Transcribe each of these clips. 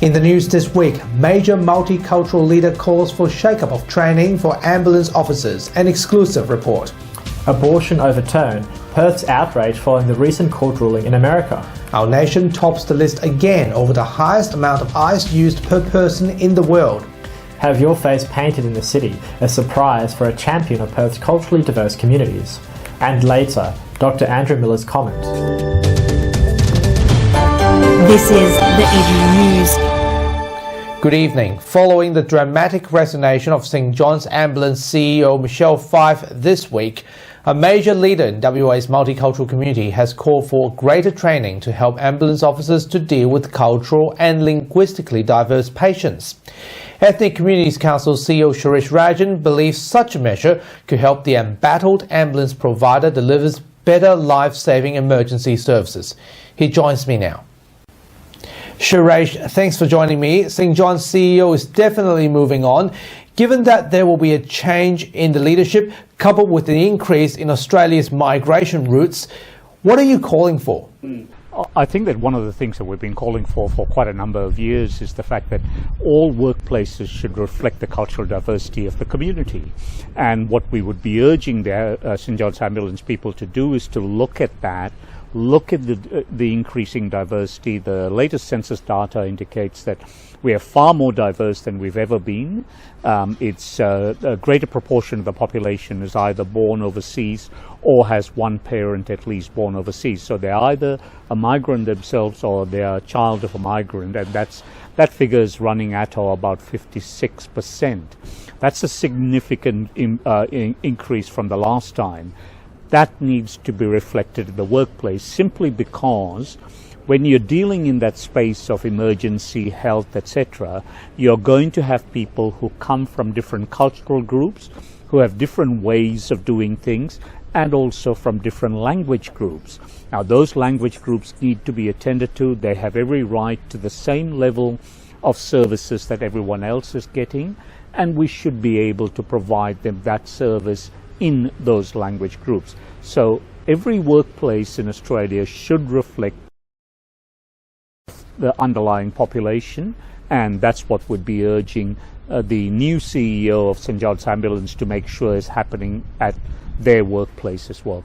In the news this week, major multicultural leader calls for shakeup of training for ambulance officers. An exclusive report. Abortion overturn, Perth's outrage following the recent court ruling in America. Our nation tops the list again over the highest amount of ice used per person in the world. Have your face painted in the city, a surprise for a champion of Perth's culturally diverse communities. And later, Dr. Andrew Miller's comment. This is the Evening News. Good evening. Following the dramatic resignation of St John's Ambulance CEO Michelle Fife this week, a major leader in WA's multicultural community has called for greater training to help ambulance officers to deal with cultural and linguistically diverse patients. Ethnic Communities Council CEO Suresh Rajan believes such a measure could help the embattled ambulance provider delivers better life-saving emergency services. He joins me now. Suresh, thanks for joining me. St John's CEO is definitely moving on. Given that there will be a change in the leadership coupled with the increase in Australia's migration routes, what are you calling for? I think that one of the things that we've been calling for quite a number of years is the fact that all workplaces should reflect the cultural diversity of the community. And what we would be urging the St John's Ambulance people to do is to look at that. Look at the increasing diversity. The latest census data indicates that we are far more diverse than we've ever been. It's a greater proportion of the population is either born overseas or has one parent at least born overseas. So they're either a migrant themselves or they're a child of a migrant, and that figure is running at or about 56%. That's a significant increase from the last time. That needs to be reflected in the workplace simply because when you're dealing in that space of emergency, health, etc., you're going to have people who come from different cultural groups, who have different ways of doing things, and also from different language groups. Now, those language groups need to be attended to. They have every right to the same level of services that everyone else is getting, and we should be able to provide them that service in those language groups. So every workplace in Australia should reflect the underlying population, and that's what we'd be urging the new CEO of St John's Ambulance to make sure is happening at their workplace as well.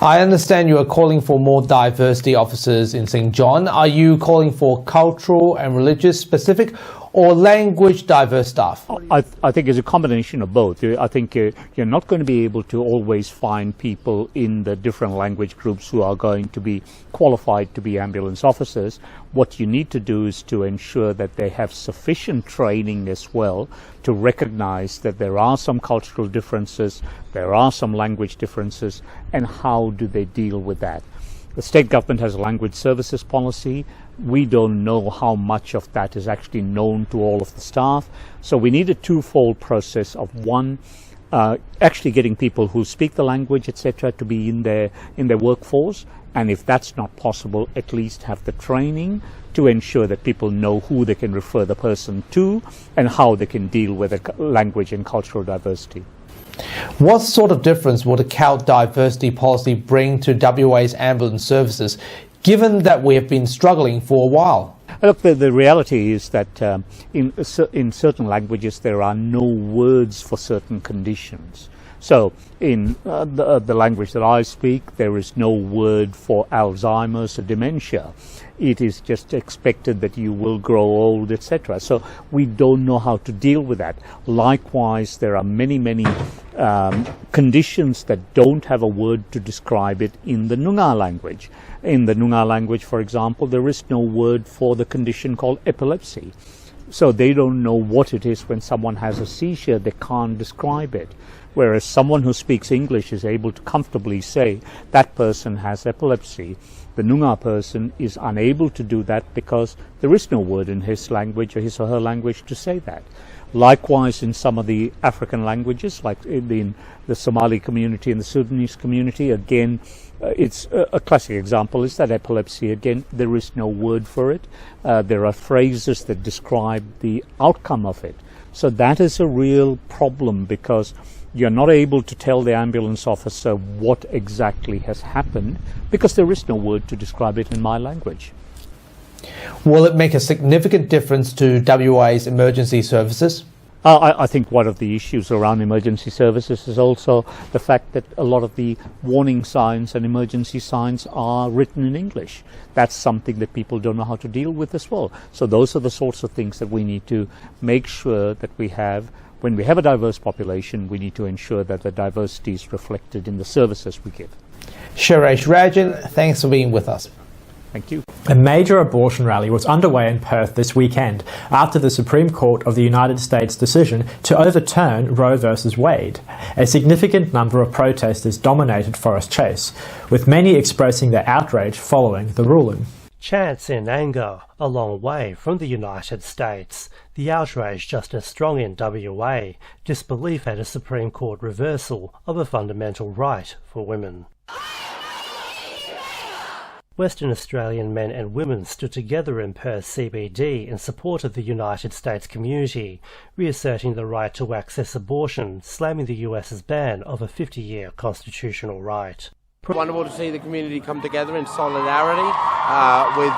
I understand you are calling for more diversity officers in St John. Are you calling for cultural and religious specific or language diverse staff? I think it's a combination of both. I think you're not going to be able to always find people in the different language groups who are going to be qualified to be ambulance officers. What you need to do is to ensure that they have sufficient training as well to recognize that there are some cultural differences, there are some language differences, and how do they deal with that. The state government has a language services policy. We don't know how much of that is actually known to all of the staff. So we need a twofold process of one, actually getting people who speak the language, etc., to be in their workforce. And if that's not possible, at least have the training to ensure that people know who they can refer the person to and how they can deal with the language and cultural diversity. What sort of difference will the CALT diversity policy bring to WA's ambulance services, given that we have been struggling for a while? Look, the reality is that in certain languages there are no words for certain conditions. So in the language that I speak, there is no word for Alzheimer's or dementia. It is just expected that you will grow old, etc. So we don't know how to deal with that. Likewise, there are many conditions that don't have a word to describe it in the Noongar language. In the Noongar language, for example, there is no word for the condition called epilepsy. So they don't know what it is when someone has a seizure. They can't describe it. Whereas someone who speaks English is able to comfortably say that person has epilepsy. The Noongar person is unable to do that because there is no word in his language or his or her language to say that. Likewise, in some of the African languages, like in the Somali community and the Sudanese community, again, it's a classic example is that epilepsy. Again, there is no word for it. There are phrases that describe the outcome of it. So that is a real problem because you're not able to tell the ambulance officer what exactly has happened because there is no word to describe it in my language. Will it make a significant difference to WA's emergency services? I think one of the issues around emergency services is also the fact that a lot of the warning signs and emergency signs are written in English. That's something that people don't know how to deal with as well. So those are the sorts of things that we need to make sure that we have. When we have a diverse population, we need to ensure that the diversity is reflected in the services we give. Suresh Rajan, thanks for being with us. Thank you. A major abortion rally was underway in Perth this weekend after the Supreme Court of the United States' decision to overturn Roe v. Wade. A significant number of protesters dominated Forest Chase, with many expressing their outrage following the ruling. Chants in anger a long way from the United States. The outrage just as strong in WA. Disbelief at a Supreme Court reversal of a fundamental right for women. Western Australian men and women stood together in Perth CBD in support of the United States community, reasserting the right to access abortion, slamming the US's ban of a 50-year constitutional right. Wonderful to see the community come together in solidarity with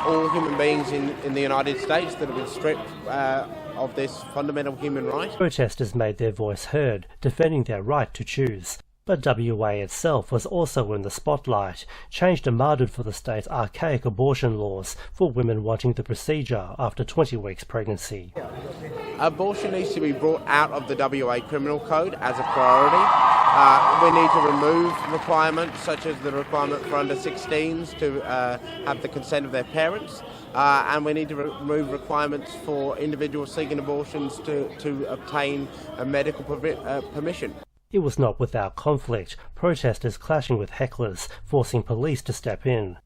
all human beings in the United States that have been stripped of this fundamental human right. Protesters made their voice heard, defending their right to choose. But WA itself was also in the spotlight. Change demanded for the state's archaic abortion laws for women wanting the procedure after 20 weeks pregnancy. Abortion needs to be brought out of the WA criminal code as a priority. We need to remove requirements such as the requirement for under 16s to have the consent of their parents. And we need to remove requirements for individuals seeking abortions to obtain a medical permission. It was not without conflict, protesters clashing with hecklers, forcing police to step in.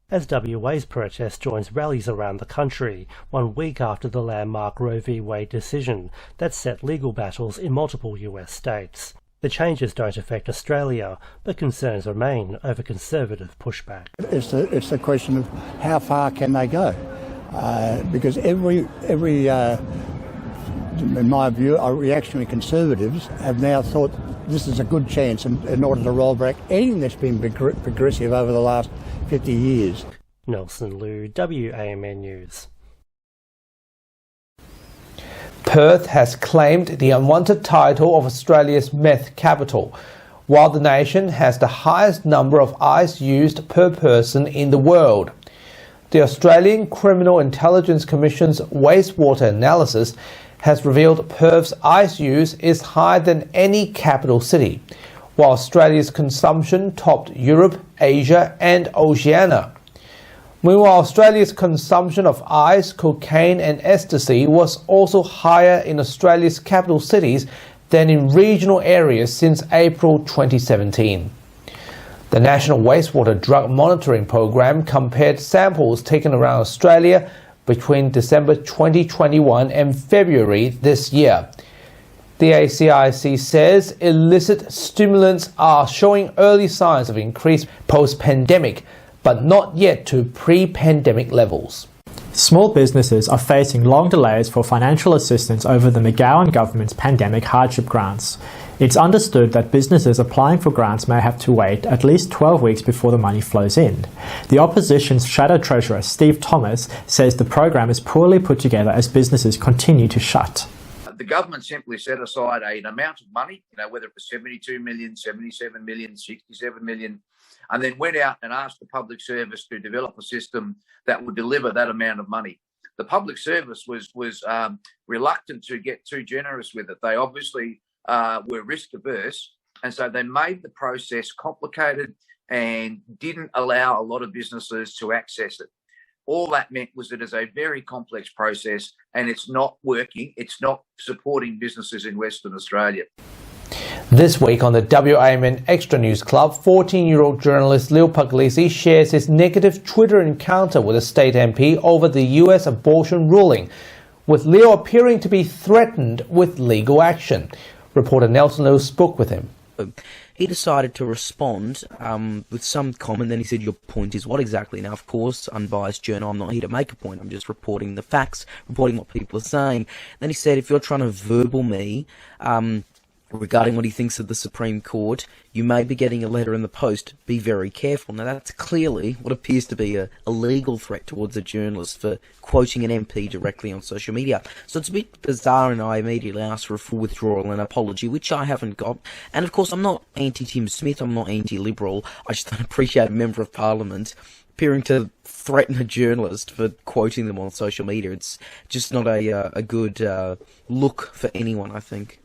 As WA's protest joins rallies around the country, 1 week after the landmark Roe v. Wade decision that set legal battles in multiple US states. The changes don't affect Australia, but concerns remain over Conservative pushback. It's the question of how far can they go, because every in my view, our reactionary Conservatives have now thought this is a good chance in order to roll back anything that's been progressive over the last 50 years. Nelson Liu, WAMN News. Perth has claimed the unwanted title of Australia's meth capital, while the nation has the highest number of ice used per person in the world. The Australian Criminal Intelligence Commission's wastewater analysis has revealed Perth's ice use is higher than any capital city, while Australia's consumption topped Europe, Asia and Oceania. Meanwhile, Australia's consumption of ice, cocaine and ecstasy was also higher in Australia's capital cities than in regional areas since April 2017. The National Wastewater Drug Monitoring Program compared samples taken around Australia between December 2021 and February this year. The ACIC says illicit stimulants are showing early signs of increase post-pandemic, but not yet to pre-pandemic levels. Small businesses are facing long delays for financial assistance over the McGowan government's pandemic hardship grants. It's understood that businesses applying for grants may have to wait at least 12 weeks before the money flows in. The opposition's shadow treasurer, Steve Thomas, says the program is poorly put together as businesses continue to shut. The government simply set aside an amount of money, whether it was 72 million, 77 million, 67 million, and then went out and asked the public service to develop a system that would deliver that amount of money. The public service was reluctant to get too generous with it. They obviously were risk averse, and so they made the process complicated and didn't allow a lot of businesses to access it. All that meant was that it's a very complex process and it's not working. It's not supporting businesses in Western Australia. This week on the WAMN Extra News Club, 14-year-old journalist Leo Puglisi shares his negative Twitter encounter with a state MP over the US abortion ruling, with Leo appearing to be threatened with legal action. Reporter Nelson Liu spoke with him. he decided to respond with some comment. Then he said, "Your point is what exactly?" Now, of course, unbiased journal, I'm not here to make a point. I'm just reporting the facts, reporting what people are saying. Then he said, "If you're trying to verbal me regarding what he thinks of the Supreme Court, you may be getting a letter in the post. Be very careful." Now, that's clearly what appears to be a legal threat towards a journalist for quoting an MP directly on social media. So it's a bit bizarre, and I immediately asked for a full withdrawal and apology, which I haven't got. And of course, I'm not anti-Tim Smith, I'm not anti-Liberal. I just don't appreciate a Member of Parliament appearing to threaten a journalist for quoting them on social media. It's just not a good look for anyone, I think.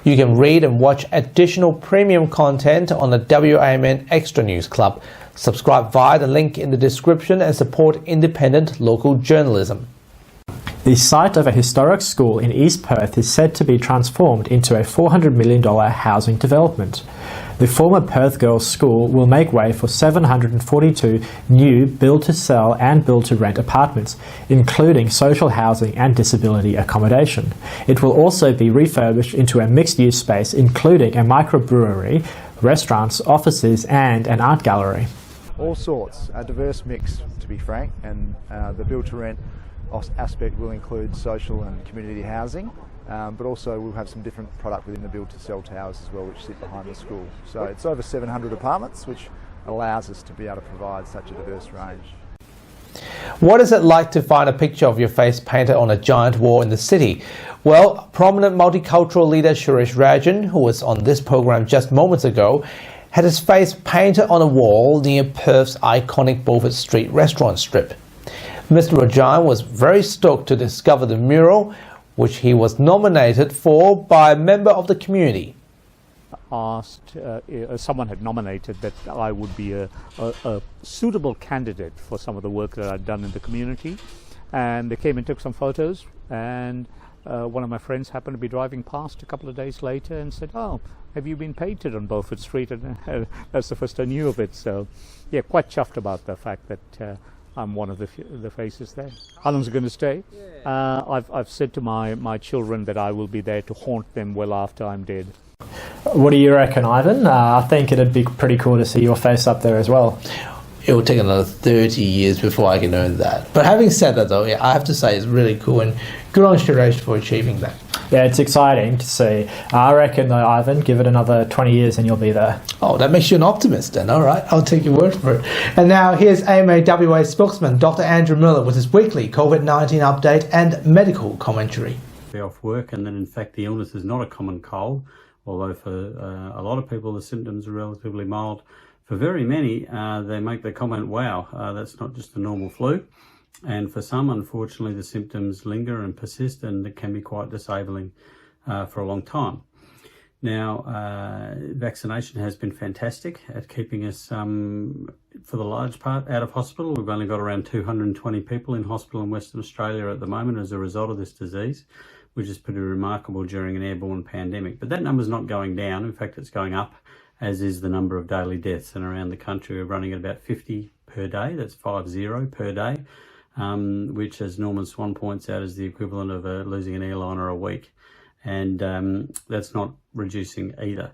You can read and watch additional premium content on the WAMN Extra News Club. Subscribe via the link in the description and support independent local journalism. The site of a historic school in East Perth is said to be transformed into a $400 million housing development. The former Perth Girls' School will make way for 742 new build-to-sell and build-to-rent apartments, including social housing and disability accommodation. It will also be refurbished into a mixed-use space, including a microbrewery, restaurants, offices and an art gallery. All sorts, a diverse mix to be frank, and the build-to-rent aspect will include social and community housing, but also we'll have some different product within the build-to-sell towers as well, which sit behind the school. So it's over 700 apartments, which allows us to be able to provide such a diverse range. What is it like to find a picture of your face painted on a giant wall in the city? Well, prominent multicultural leader Suresh Rajan, who was on this program just moments ago, had his face painted on a wall near Perth's iconic Beaufort Street restaurant strip. Mr. Rajan was very stoked to discover the mural, which he was nominated for by a member of the community. Someone had nominated that I would be a suitable candidate for some of the work that I'd done in the community, and they came and took some photos, and one of my friends happened to be driving past a couple of days later and said, "Oh, have you been painted on Beaufort Street?" And that's the first I knew of it. So yeah, quite chuffed about the fact that I'm one of the faces there. How long is it going to stay? I've said to my children that I will be there to haunt them well after I'm dead. What do you reckon, Ivan? I think it'd be pretty cool to see your face up there as well. It will take another 30 years before I can earn that. But having said that though, yeah, I have to say it's really cool, and good on Suresh for achieving that. Yeah, it's exciting to see. I reckon though, Ivan, give it another 20 years and you'll be there. Oh, that makes you an optimist then. All right, I'll take your word for it. And now here's AMA-WA spokesman Dr. Andrew Mural with his weekly COVID-19 update and medical commentary. Be off work, and then in fact the illness is not a common cold, although for a lot of people the symptoms are relatively mild. For very many, they make the comment, wow, that's not just a normal flu. And for some, unfortunately, the symptoms linger and persist, and it can be quite disabling for a long time. Now, vaccination has been fantastic at keeping us, for the large part, out of hospital. We've only got around 220 people in hospital in Western Australia at the moment as a result of this disease, which is pretty remarkable during an airborne pandemic. But that number's not going down. In fact, it's going up, as is the number of daily deaths. And around the country, we're running at about 50 per day. That's 50 per day, which, as Norman Swan points out, is the equivalent of losing an airliner a week. And that's not reducing either.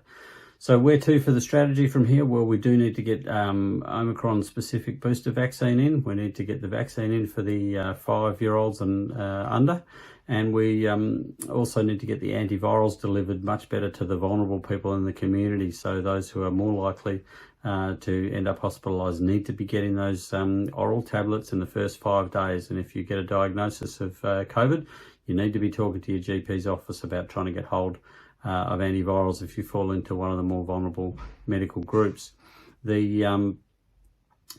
So where to for the strategy from here? Well, we do need to get Omicron-specific booster vaccine in. We need to get the vaccine in for the 5-year-olds and under. And we also need to get the antivirals delivered much better to the vulnerable people in the community. So those who are more likely to end up hospitalised need to be getting those oral tablets in the first 5 days. And if you get a diagnosis of COVID, you need to be talking to your GP's office about trying to get hold of antivirals if you fall into one of the more vulnerable medical groups. The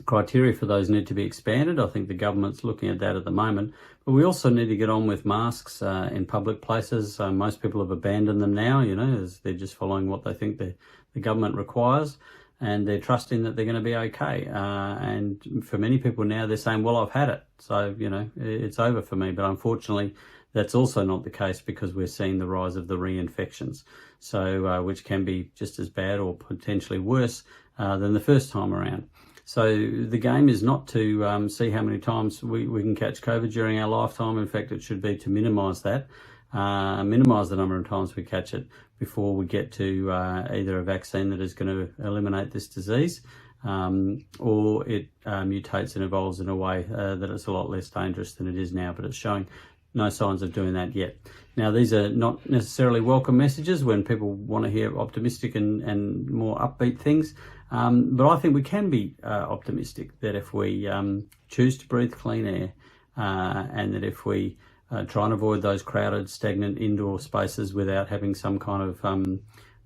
criteria for those need to be expanded. I think the government's looking at that at the moment. But we also need to get on with masks in public places. Most people have abandoned them now, as they're just following what they think the government requires, and they're trusting that they're going to be okay. And for many people now, they're saying, well, I've had it, so, it's over for me. But unfortunately, that's also not the case, because we're seeing the rise of the reinfections, so which can be just as bad or potentially worse than the first time around. So the game is not to see how many times we can catch COVID during our lifetime. In fact, it should be to minimise that. minimise the number of times we catch it before we get to either a vaccine that is going to eliminate this disease, or it mutates and evolves in a way that it's a lot less dangerous than it is now, but it's showing no signs of doing that yet. Now, these are not necessarily welcome messages when people want to hear optimistic and more upbeat things, but I think we can be optimistic that if we choose to breathe clean air, and that if we try and avoid those crowded, stagnant indoor spaces without having some kind of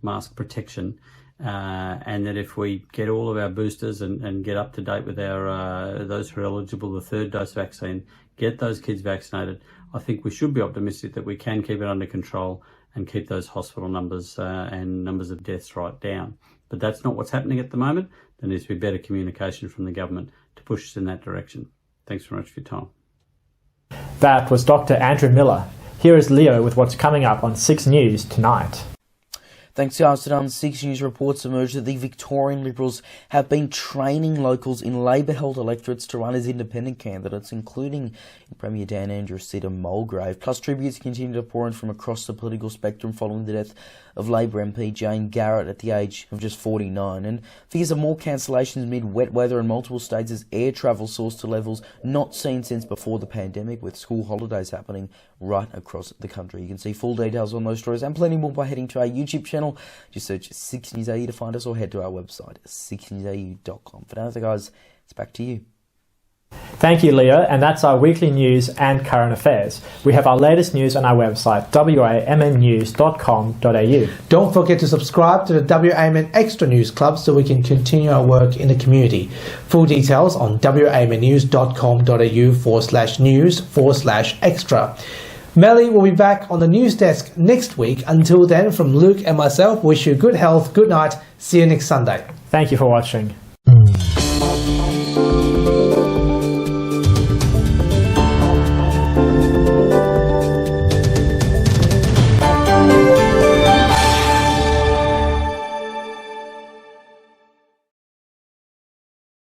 mask protection, and that if we get all of our boosters and get up to date with our those who are eligible, the third dose vaccine, get those kids vaccinated, I think we should be optimistic that we can keep it under control and keep those hospital numbers and numbers of deaths right down. But that's not what's happening at the moment. There needs to be better communication from the government to push us in that direction. Thanks very much for your time. That was Dr. Andrew Miller. Here is Leo with what's coming up on 6 News tonight. Thanks to Amsterdam, 6 News reports emerged that the Victorian Liberals have been training locals in Labor-held electorates to run as independent candidates, including Premier Dan Andrews' seat of Mulgrave. Plus, tributes continue to pour in from across the political spectrum following the death of Labor MP Jane Garrett at the age of just 49. And fears of more cancellations amid wet weather in multiple states as air travel soars to levels not seen since before the pandemic, with school holidays happening right across the country. You can see full details on those stories and plenty more by heading to our YouTube channel. Just search 6 News AU to find us, or head to our website, 6newsau.com. For now, guys, it's back to you. Thank you, Leo, and that's our weekly news and current affairs. We have our latest news on our website, wamnnews.com.au. Don't forget to subscribe to the WAMN Extra News Club so we can continue our work in the community. Full details on wamnnews.com.au/news/extra. Melly will be back on the news desk next week. Until then, from Luke and myself, wish you good health, good night, see you next Sunday. Thank you for watching.